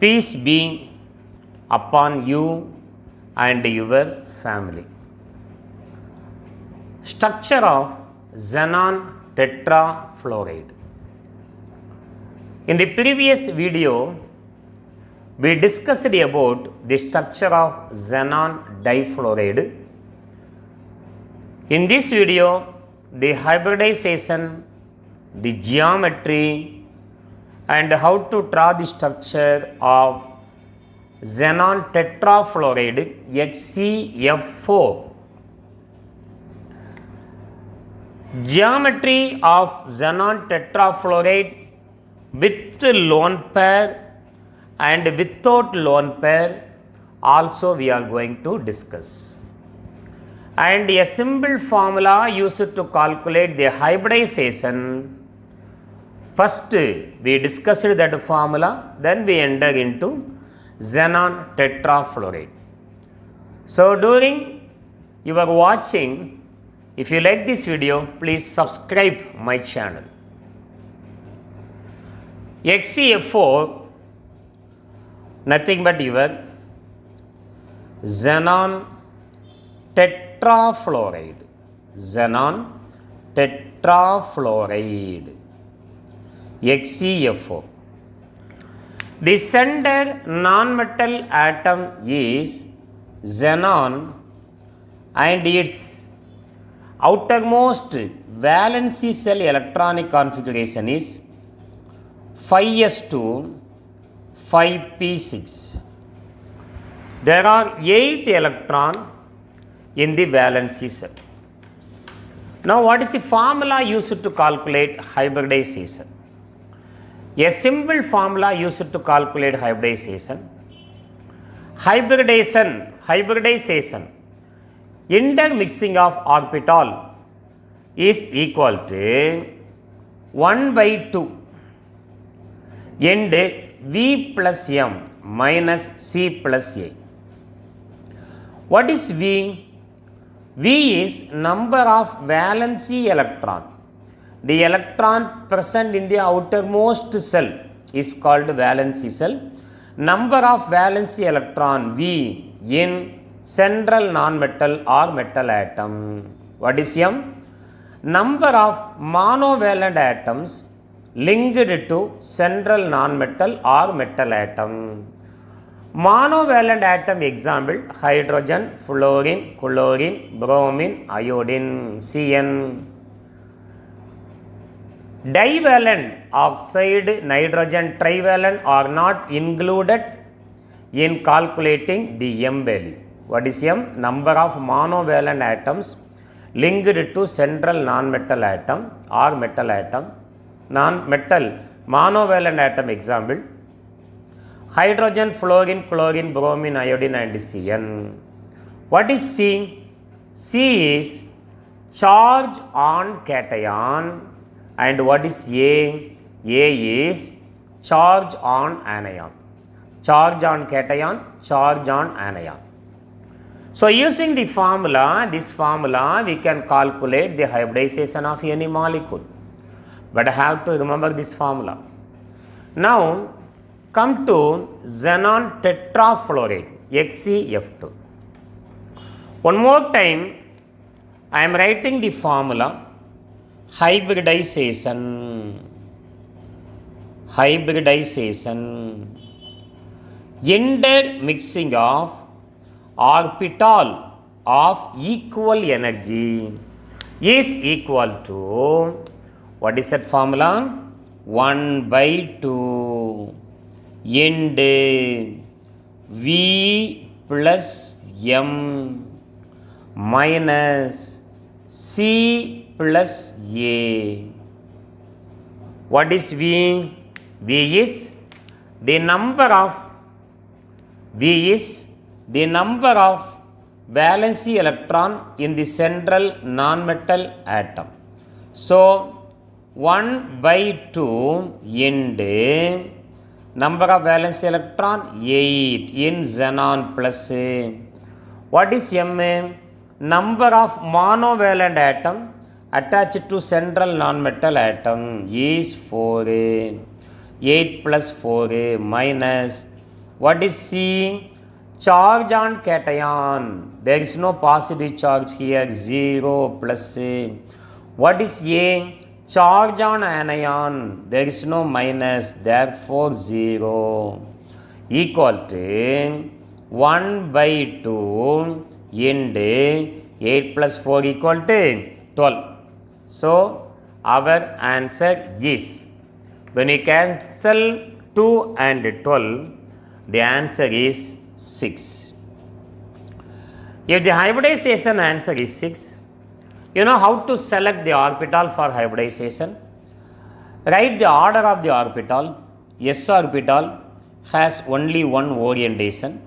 Peace be upon you and your family. Structure of xenon tetrafluoride. In the previous video, we discussed about the structure of xenon difluoride. In this video, the hybridization, the geometry, and how to draw the structure of xenon tetrafluoride XeF4. Geometry of xenon tetrafluoride with lone pair and without lone pair also we are going to discuss. And a simple formula used to calculate the hybridization. First we discussed that formula, then we enter into xenon tetrafluoride. So during your watching, if you like this video, please subscribe my channel. XeF4 nothing but your xenon tetrafluoride. Xenon tetrafluoride XeF4. The center non-metal atom is xenon and its outermost valency cell electronic configuration is 5s2 5p6. There are 8 electrons in the valency cell. Now what is the formula used to calculate hybridization? A simple formula used to calculate hybridization. Hybridization intermixing of orbital is equal to 1 by 2 and V plus M minus C plus A. What is V? V is number of valency electron. The electron present in the outermost cell is called valency cell. Number of valency electron V in central non-metal or metal atom. What is M? Number of monovalent atoms linked to central non-metal or metal atom. Monovalent atom example: hydrogen, fluorine, chlorine, bromine, iodine, Cn. Divalent oxide, nitrogen, trivalent are not included in calculating the M value. What is M? Number of monovalent atoms linked to central non-metal atom or metal atom. Non-metal monovalent atom example: hydrogen, fluorine, chlorine, bromine, iodine and Cn. What is C? C is charge on cation. And what is A? A is charge on anion. Charge on cation, charge on anion. So using the formula, this formula we can calculate the hybridization of any molecule. But I have to remember this formula. Now come to xenon tetrafluoride XeF2. One more time I am writing the formula. Hybridization intermixing of orbital of equal energy is equal to, what is that formula? 1 by 2 and V plus M minus C plus A. What is V? V is the number of valency electron in the central non-metal atom. So 1 by 2 into number of valence electron 8 in xenon plus what is M? Number of monovalent atom attached to central non-metal atom is 4. 8 plus 4 minus What is C? Charge on cation. There is no positive charge here. 0 plus. What is A? Charge on anion. There is no minus. Therefore 0. Equal to 1 by 2 into 8 plus 4 equal to 12. So our answer is, when we cancel 2 and 12, the answer is 6. If the hybridization answer is 6, you know how to select the orbital for hybridization? Write the order of the orbital. S orbital has only one orientation.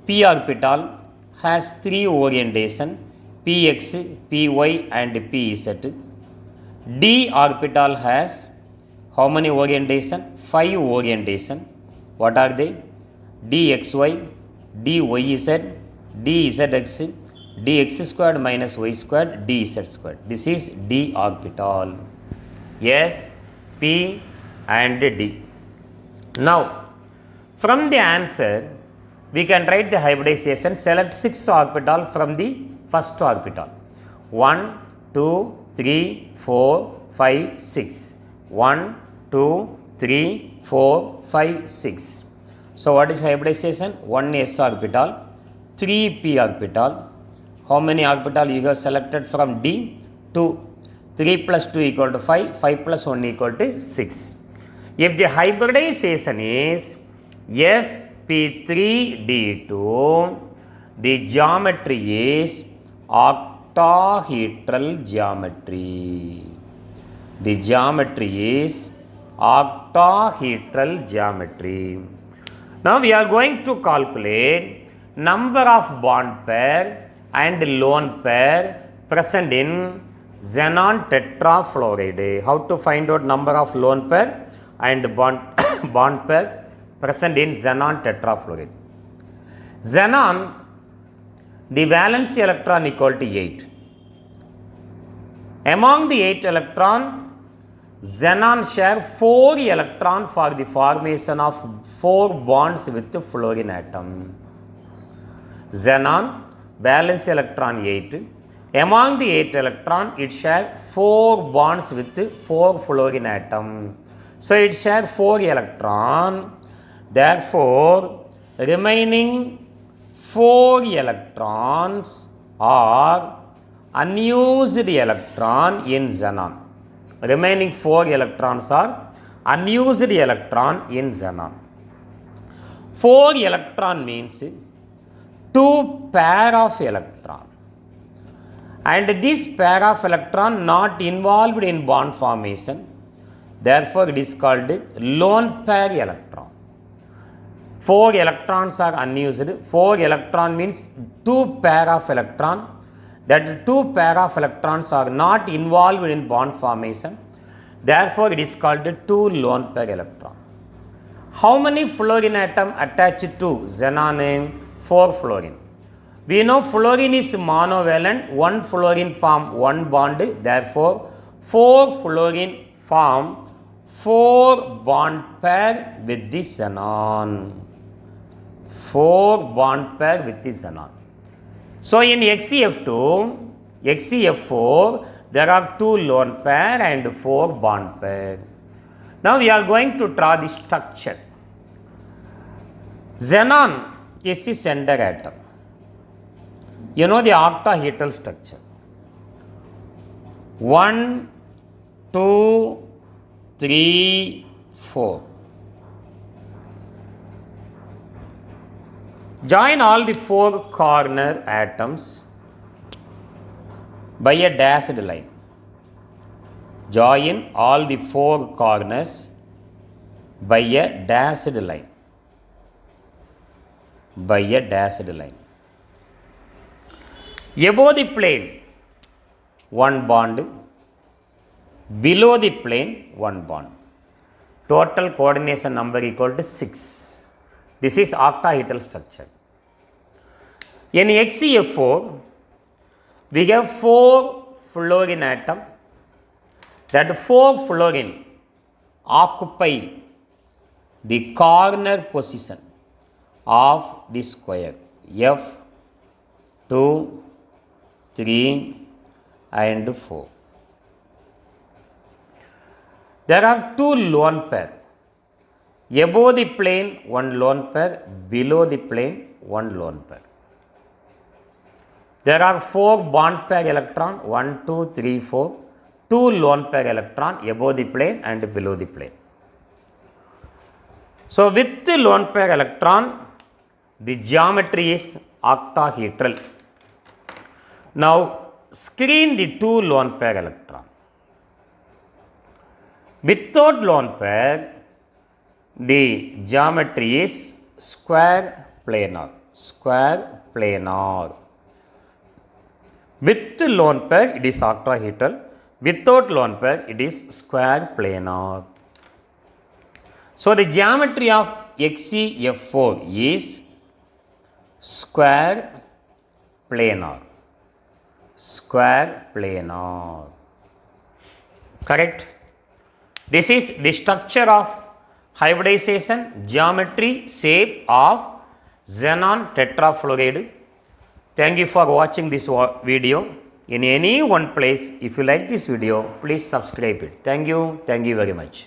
P orbital has 3 orientation, Px, Py and Pz. D orbital has how many orientation? 5 orientation. What are they? Dxy, Dyz, Dzx, dx squared minus y squared, dz squared. This is D orbital. Yes, P and D. Now, from the answer, we can write the hybridization. Select 6 orbital from the first orbital. 1, 2, 3, 4, 5, 6. 1, 2, 3, 4, 5, 6. So what is hybridization? 1 s orbital, 3 p orbital. How many orbital you have selected from D? 2. 3 plus 2 equal to 5, 5 plus 1 equal to 6. If the hybridization is sp3d2, the geometry is octahedral geometry. The geometry is octahedral geometry. Now we are going to calculate number of bond pair and lone pair present in xenon tetrafluoride. How to find out number of lone pair and bond pair present in xenon tetrafluoride? Xenon, the valence electron equal to 8. Among the 8 electron, xenon share 4 electron for the formation of 4 bonds with the fluorine atom. Xenon, valence electron 8. Among the 8 electron, it share 4 bonds with 4 fluorine atom. So it share 4 electron. Therefore, remaining 4 electrons are unused electron in xenon. Remaining 4 electrons are unused electron in xenon. 4 electron means 2 pair of electron. And this pair of electron not involved in bond formation. Therefore, it is called lone pair electron. 4 electrons are unused. 4 electron means 2 pair of electron. That 2 pair of electrons are not involved in bond formation. Therefore, it is called 2 lone pair electron. How many fluorine atom attached to xenon? 4 fluorine. We know fluorine is monovalent. 1 fluorine form 1 bond. Therefore, 4 fluorine form 4 bond pair with the xenon. 4 bond pair with the xenon. So in XeF4, there are 2 lone pair and 4 bond pair. Now we are going to draw the structure. Xenon is the center atom. You know the octahedral structure. 1, 2, 3, 4. Join all the 4 corner atoms by a dashed line. Join all the 4 corners by a dashed line. By a dashed line. Above the plane, 1 bond. Below the plane, 1 bond. Total coordination number equal to 6. This is octahedral structure. In XeF4, we have 4 fluorine atom. That 4 fluorine occupy the corner position. of the square F 2, 3 and 4. There are two lone pair. Above the plane, one lone pair. Below the plane, one lone pair. There are 4 bond pair electron, 1, 2, 3, 4. 2 lone pair electron above the plane and below the plane. So with the lone pair electron, the geometry is octahedral. Now screen the 2 lone pair electron. Without lone pair, the geometry is square planar. Square planar. With lone pair, it is octahedral. Without lone pair, it is square planar. So the geometry of XeF4 is square planar. Square planar. Correct? This is the structure of hybridization geometry shape of xenon tetrafluoride. Thank you for watching this video. In any one place, if you like this video, please subscribe it. Thank you very much.